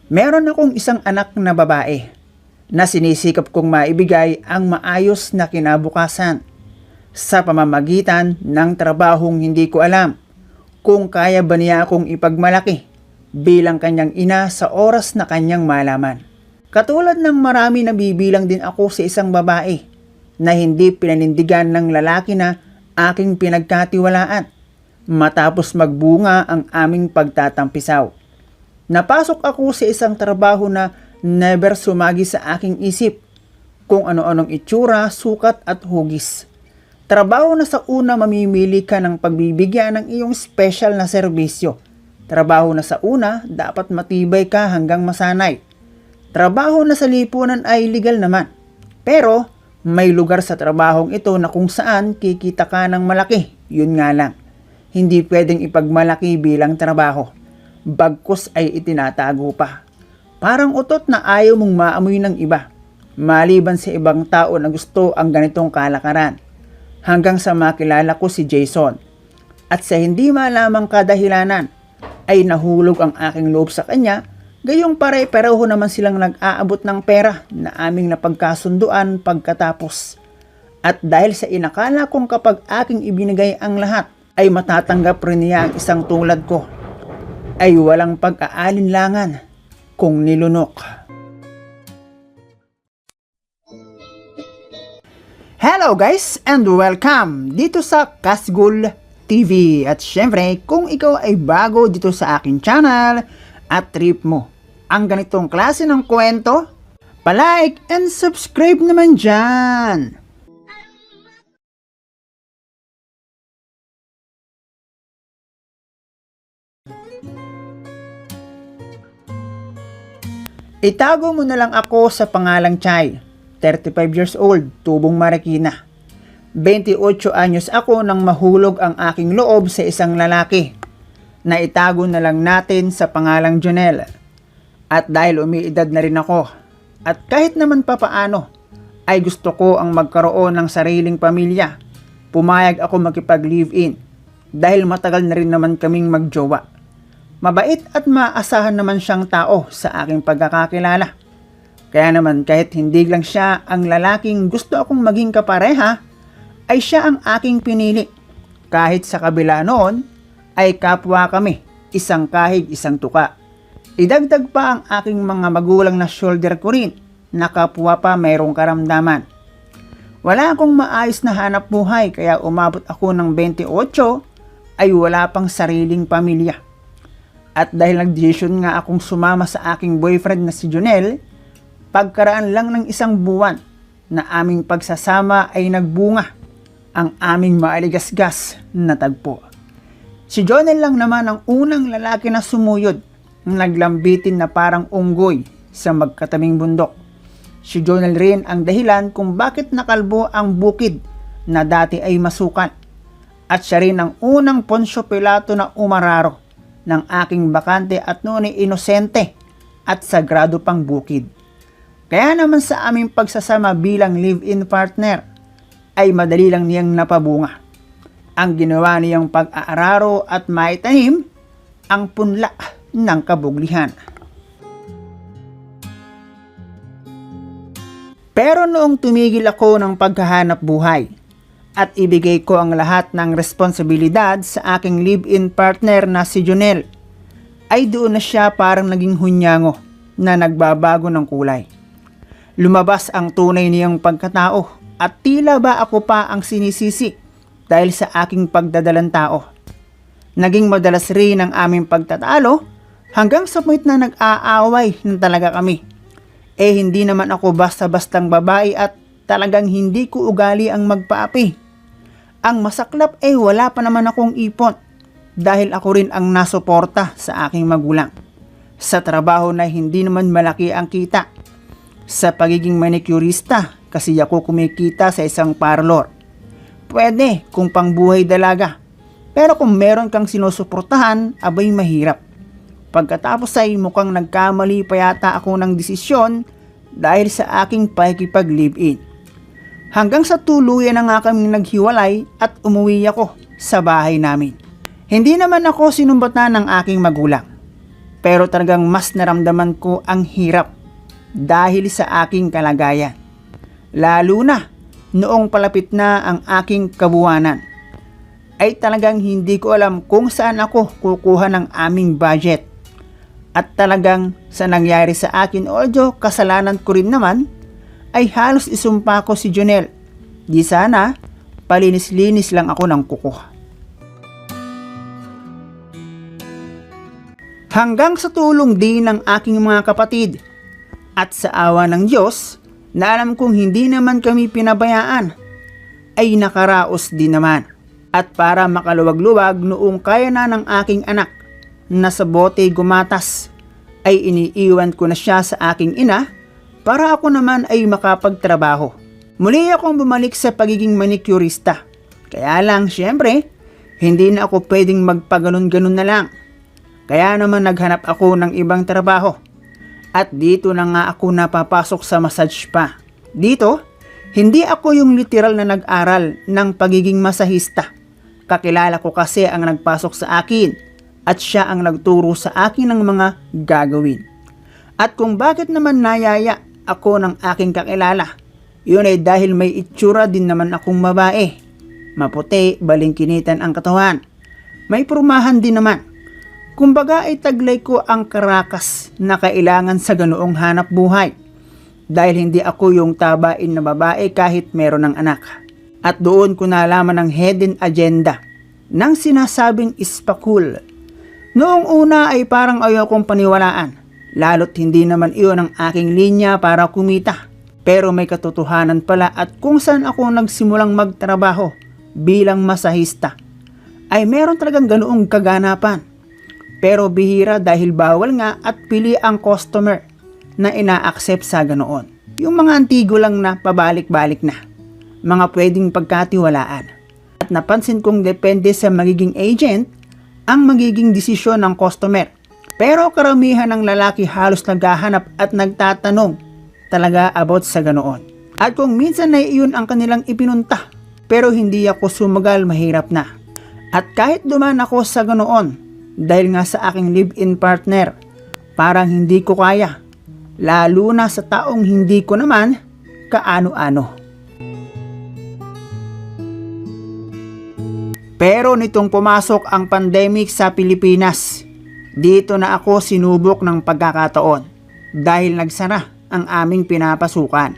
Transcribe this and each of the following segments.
Meron akong isang anak na babae na sinisikap kong maibigay ang maayos na kinabukasan sa pamamagitan ng trabahong hindi ko alam kung kaya ba niya akong ipagmalaki bilang kanyang ina sa oras na kanyang malaman. Katulad ng marami, nabibilang din ako sa isang babae na hindi pinanindigan ng lalaki na aking pinagkatiwalaan matapos magbunga ang aming pagtatampisaw. Napasok ako sa isang trabaho na never sumagi sa aking isip kung ano-anong itsura, sukat at hugis. Trabaho na sa una mamimili ka ng pagbibigyan ng iyong special na serbisyo. Trabaho na sa una dapat matibay ka hanggang masanay. Trabaho na sa lipunan ay legal naman. Pero may lugar sa trabahong ito na kung saan kikita ka ng malaki. Yun nga lang, hindi pwedeng ipagmalaki bilang trabaho. Bagkus ay itinatago pa. Parang utot na ayaw mong maamoy ng iba, maliban sa ibang tao na gusto ang ganitong kalakaran. Hanggang sa makilala ko si Jason. At sa hindi malamang kadahilanan, ay nahulog ang aking loob sa kanya, gayong pare-pareho naman silang nag-aabot ng pera na aming napagkasunduan pagkatapos. At dahil sa inakala kong kapag aking ibinigay ang lahat, ay matatanggap rin niya ang isang tulad ko, ay walang pag-aalinlangan kung nilunok. Hello guys and welcome dito sa Kasgul TV. At syempre, kung ikaw ay bago dito sa aking channel at trip mo ang ganitong klase ng kwento, palike and subscribe naman dyan. Itago mo na lang ako sa pangalang Chay, 35 years old, tubong Marikina. 28 anyos ako nang mahulog ang aking loob sa isang lalaki na itago na lang natin sa pangalang Jonel. At dahil umiidad na rin ako, at kahit naman papaano ay gusto ko ang magkaroon ng sariling pamilya, pumayag ako makipag-live-in dahil matagal na rin naman kaming magjowa. Mabait at maasahan naman siyang tao sa aking pagkakakilala. Kaya naman kahit hindi lang siya ang lalaking gusto akong maging kapareha, ay siya ang aking pinili. Kahit sa kabila noon, ay kapwa kami, isang kahig, isang tuka. Idagdag pa ang aking mga magulang na shoulder ko rin, na kapwa pa mayroong karamdaman. Wala akong maayos na hanap buhay kaya umabot ako ng 28 ay wala pang sariling pamilya. At dahil nag-decision nga akong sumama sa aking boyfriend na si Jonel, pagkaraan lang ng isang buwan na aming pagsasama ay nagbunga ang aming maaligasgas na tagpo. Si Jonel lang naman ang unang lalaki na sumuyod, naglambitin na parang unggoy sa magkatabing bundok. Si Jonel rin ang dahilan kung bakit nakalbo ang bukid na dati ay masukan. At siya rin ang unang Poncio Pilato na umararo ng aking bakante at noon ay inosente at sagrado pang bukid. Kaya naman sa aming pagsasama bilang live-in partner ay madali lang niyang napabunga. Ang ginawa niyang pag-aararo at maitanim ang punla ng kabuglihan. Pero noong tumigil ako ng paghahanap buhay at ibigay ko ang lahat ng responsibilidad sa aking live-in partner na si Jonel, ay doon na siya parang naging hunyango na nagbabago ng kulay. Lumabas ang tunay niyang pagkatao at tila ba ako pa ang sinisisi dahil sa aking pagdadalang tao. Naging madalas rin ang aming pagtatalo hanggang sa point na nag-aaway na talaga kami. Hindi naman ako basta-bastang babae at talagang hindi ko ugali ang magpaapi. Ang masaklap wala pa naman akong ipon dahil ako rin ang nasuporta sa aking magulang. Sa trabaho na hindi naman malaki ang kita. Sa pagiging manicurista kasi ako kumikita sa isang parlor. Pwede kung pangbuhay dalaga. Pero kung meron kang sinusuportahan, abay mahirap. Pagkatapos ay mukhang nagkamali pa yata ako ng desisyon dahil sa aking pakikipag-live-in. Hanggang sa tuluyan na nga kami naghiwalay at umuwi ako sa bahay namin. Hindi naman ako sinumbatan ng aking magulang, pero talagang mas naramdaman ko ang hirap dahil sa aking kalagayan. Lalo na noong palapit na ang aking kabuwanan, ay talagang hindi ko alam kung saan ako kukuha ng aming budget. At talagang sa nangyari sa akin, although kasalanan ko rin naman, ay halos isumpa ko si Jonel. Di sana, palinis-linis lang ako ng kuko. Hanggang sa tulong din ng aking mga kapatid at sa awa ng Diyos na alam kong hindi naman kami pinabayaan, ay nakaraos din naman. At para makaluwag-luwag noong kaya na ng aking anak na sa bote gumatas, ay iniiwan ko na siya sa aking ina para ako naman ay makapagtrabaho. Muli akong bumalik sa pagiging manicurista. Kaya lang syempre, hindi na ako pwedeng magpaganon-ganon na lang. Kaya naman naghanap ako ng ibang trabaho. At dito na nga ako napapasok sa massage spa. Dito, hindi ako yung literal na nag-aral ng pagiging masahista. Kakilala ko kasi ang nagpasok sa akin at siya ang nagturo sa akin ng mga gagawin. At kung bakit naman nayaya ako ng aking kakilala, yun ay dahil may itsura din naman akong babae. Maputi, balingkinitan ang katawan. May prumahan din naman. Kumbaga ay taglay ko ang karakas na kailangan sa ganoong hanap buhay. Dahil hindi ako yung tabain na babae kahit meron ng anak. At doon ko nalaman ang hidden agenda ng sinasabing ispakul. Noong una ay parang ayaw kong paniwalaan, lalo't hindi naman iyon ang aking linya para kumita. Pero may katotohanan pala at kung saan ako nagsimulang magtrabaho bilang masahista, ay meron talagang ganoong kaganapan. Pero bihira dahil bawal nga at pili ang customer na ina-accept sa ganoon. Yung mga antigo lang na pabalik-balik na, mga pwedeng pagkatiwalaan. At napansin kong depende sa magiging agent ang magiging desisyon ng customer. Pero karamihan ng lalaki halos naghahanap at nagtatanong talaga about sa ganoon. At kung minsan na iyon ang kanilang ipinunta, pero hindi ako sumagal, mahirap na. At kahit duman ako sa ganoon, dahil nga sa aking live-in partner, parang hindi ko kaya. Lalo na sa taong hindi ko naman kaano-ano. Pero nitong pumasok ang pandemic sa Pilipinas, dito na ako sinubok ng pagkakataon dahil nagsara ang aming pinapasukan.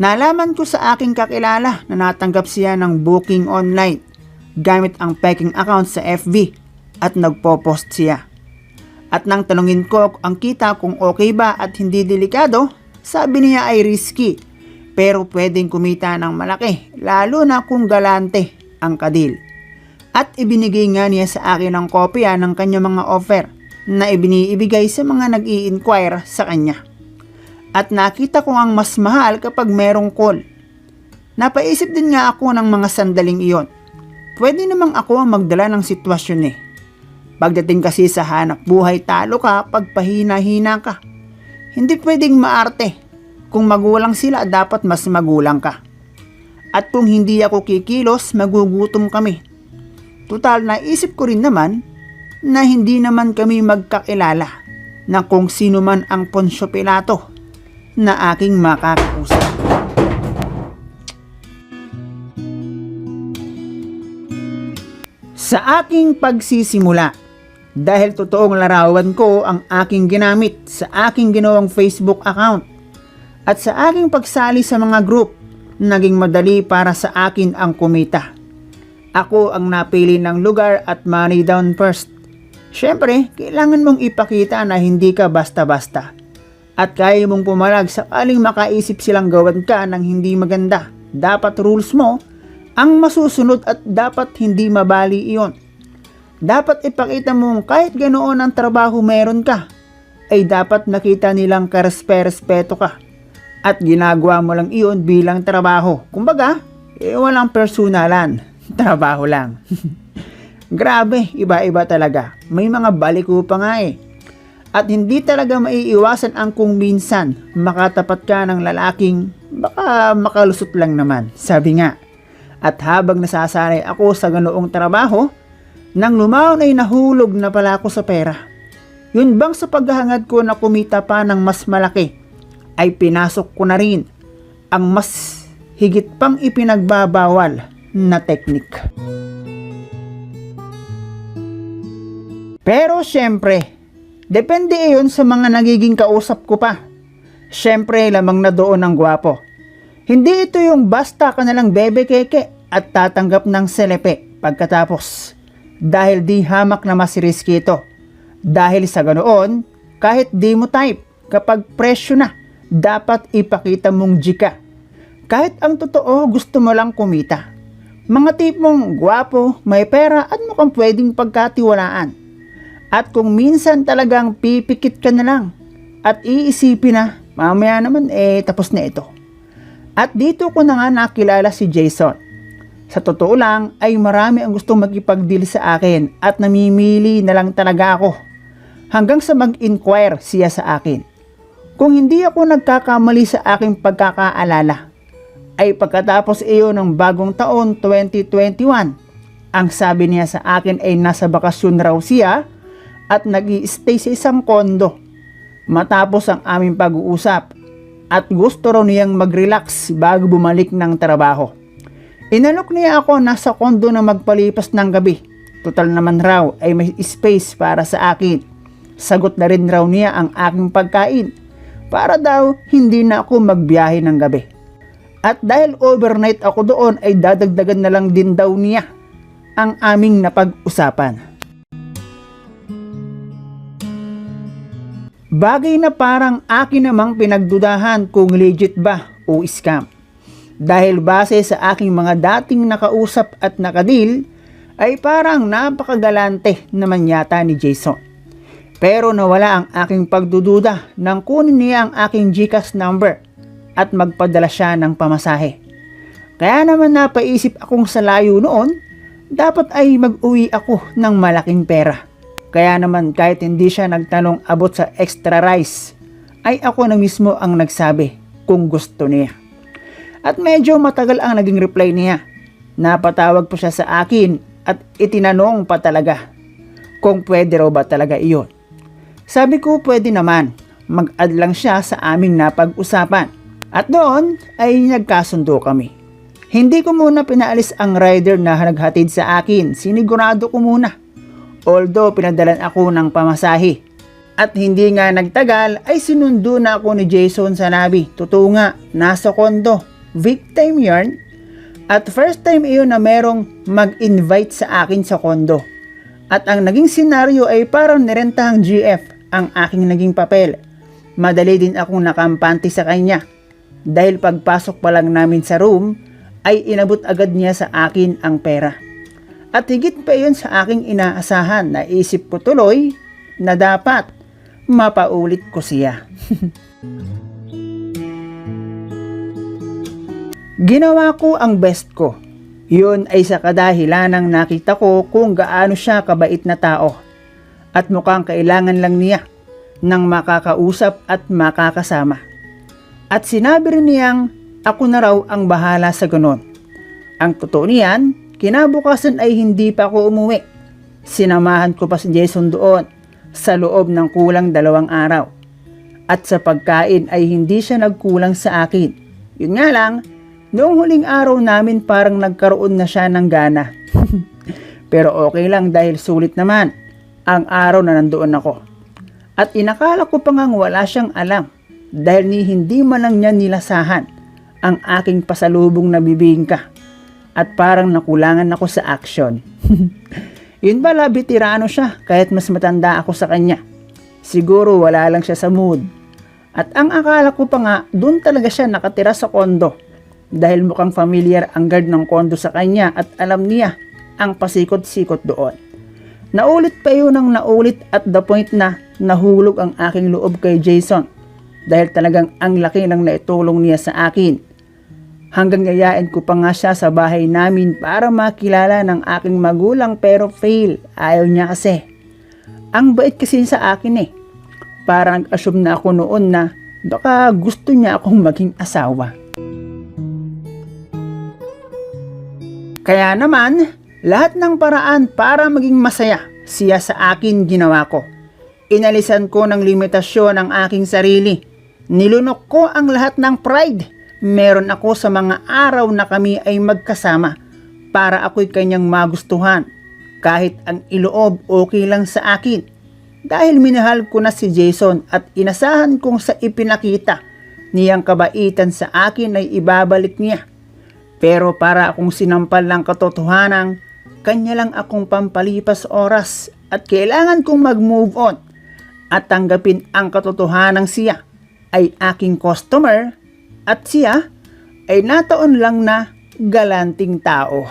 Nalaman ko sa aking kakilala na natanggap siya ng booking online gamit ang peking account sa FB at nagpo-post siya. At nang tanungin ko ang kita kung okay ba at hindi delikado, sabi niya ay risky pero pwedeng kumita ng malaki lalo na kung galante ang kadil. At ibinigay nga niya sa akin ang kopya ng kanyang mga offer na ibinibigay sa mga nag-i-inquire sa kanya. At nakita ko ang mas mahal kapag merong call. Napaisip din nga ako ng mga sandaling iyon. Pwede namang ako ang magdala ng sitwasyon eh. Pagdating kasi sa hanap buhay, talo ka pag pahina-hina ka. Hindi pwedeng maarte. Kung magulang sila, dapat mas magulang ka. At kung hindi ako kikilos, magugutom kami. Total, naisip ko rin naman na hindi naman kami magkakilala na kung sino man ang Poncio Pilato na aking makakausap. Sa aking pagsisimula, dahil totoong larawan ko ang aking ginamit sa aking ginawang Facebook account at sa aking pagsali sa mga group, naging madali para sa akin ang kumita. Ako ang napili ng lugar at money down first. Syempre, kailangan mong ipakita na hindi ka basta-basta. At kaya mong pumalag sakaling makaisip silang gawan ka ng hindi maganda. Dapat rules mo ang masusunod at dapat hindi mabali iyon. Dapat ipakita mong kahit ganoon ang trabaho meron ka, ay dapat nakita nilang karespe-respeto ka. At ginagawa mo lang iyon bilang trabaho. Kumbaga, walang personalan. Trabaho lang. Grabe, iba-iba talaga. May mga baliko pa nga eh. At hindi talaga maiiwasan ang kung minsan makatapat ka ng lalaking baka makalusot lang naman. Sabi nga. At habang nasasanay ako sa ganoong trabaho, Nang lumaon ay nahulog na pala ako sa pera. Yun bang sa paghahangad ko na kumita pa ng mas malaki, ay pinasok ko na rin ang mas higit pang ipinagbabawal na teknik. Pero syempre, depende iyon sa mga nagiging kausap ko pa. Syempre, lamang na doon ang gwapo. Hindi ito yung basta ka nalang bebe keke at tatanggap ng selepe pagkatapos. Dahil di hamak na mas risky ito. Dahil sa ganoon, kahit di mo type, kapag presyo na, dapat ipakita mong jika. Kahit ang totoo, gusto mo lang kumita. Mga tipong gwapo, may pera at mukhang pwedeng pagkatiwalaan. At kung minsan talagang pipikit ka na lang at iisipin na, mamaya naman tapos na ito. At dito ko na nga nakilala si Jason. Sa totoo lang ay marami ang gustong makipag-deal sa akin at namimili na lang talaga ako. Hanggang sa mag-inquire siya sa akin. Kung hindi ako nagkakamali sa aking pagkakaalala, ay pagkatapos iyon ng bagong taon 2021, ang sabi niya sa akin ay nasa bakasyon raw siya at nag-i-stay sa isang kondo. Matapos ang aming pag-uusap at gusto raw niyang mag-relax bago bumalik ng trabaho. Inalok niya ako nasa kondo na magpalipas ng gabi. Total naman raw ay may space para sa akin. Sagot na rin raw niya ang aking pagkain para daw hindi na ako magbiyahe ng gabi. At dahil overnight ako doon ay dadagdagan na lang din daw niya ang aming napag-usapan. Bagay na parang akin namang pinagdudahan kung legit ba o scam. Dahil base sa aking mga dating nakausap at nakadil, ay parang napakagalante naman yata ni Jason. Pero nawala ang aking pagdududa nang kunin niya ang aking GCash number at magpadala siya ng pamasahe. Kaya naman napaisip akong sa layo noon, dapat ay mag-uwi ako ng malaking pera. Kaya naman kahit hindi siya nagtanong abot sa extra rice, ay ako na mismo ang nagsabi kung gusto niya. At medyo matagal ang naging reply niya. Napatawag po siya sa akin at itinanong pa talaga kung pwede raw ba talaga iyon. Sabi ko pwede naman, mag-add lang siya sa aming napag-usapan. At doon ay nagkasundo kami. Hindi ko muna pinaalis ang rider na naghatid sa akin, sinigurado ko muna. Although pinadalan ako ng pamasahe. At hindi nga nagtagal ay sinundo na ako ni Jason sa Nabi. Totoo nga, nasa kondo. Victim yarn. At first time iyon na merong mag-invite sa akin sa kondo. At ang naging senaryo ay parang nirentahang GF ang aking naging papel. Madali din akong nakampante sa kanya. Dahil pagpasok pa lang namin sa room, ay inabot agad niya sa akin ang pera. At higit pa iyon sa aking inaasahan, naisip ko tuloy na dapat mapaulit ko siya. Ginawa ko ang best ko. Yun ay sa kadahilanang nakita ko kung gaano siya kabait na tao. At mukhang kailangan lang niya ng makakausap at makakasama. At sinabi rin niyang ako na raw ang bahala sa ganon. Ang totoo niyan, kinabukasan ay hindi pa ako umuwi. Sinamahan ko pa si Jason doon sa loob ng kulang 2 araw. At sa pagkain ay hindi siya nagkulang sa akin. Yun nga lang, noong huling araw namin parang nagkaroon na siya ng gana. Pero okay lang dahil sulit naman ang araw na nandoon ako. At inakala ko pa ngang wala siyang alam dahil hindi man lang niya nilasahan ang aking pasalubong na bibingka. At parang nakulangan ako sa action. Yun pala, bitirano siya kahit mas matanda ako sa kanya. Siguro wala lang siya sa mood. At ang akala ko pa nga, doon talaga siya nakatira sa kondo. Dahil mukhang familiar ang guard ng kondo sa kanya at alam niya ang pasikot-sikot doon. Naulit pa yun ang naulit at the point na nahulog ang aking loob kay Jason. Dahil talagang ang laki ng naitulong niya sa akin. Hanggang yayain ko pa nga siya sa bahay namin para makilala ng aking magulang pero fail. Ayaw niya kasi. Ang bait kasi sa akin eh. Parang nag-assume na ako noon na baka gusto niya akong maging asawa. Kaya naman, Lahat ng paraan para maging masaya siya sa akin ginawa ko. Inalisan ko ng limitasyon ang aking sarili. Nilunok ko ang lahat ng pride meron ako sa mga araw na kami ay magkasama para ako'y kanyang magustuhan. Kahit ang iloob okay lang sa akin. Dahil minahal ko na si Jason at inasahan kong sa ipinakita niyang kabaitan sa akin ay ibabalik niya. Pero para akong sinampal ng katotohanan, kanya lang akong pampalipas oras at kailangan kong mag-move on at tanggapin ang katotohanan siya ay aking customer at siya ay nataon lang na galanting tao.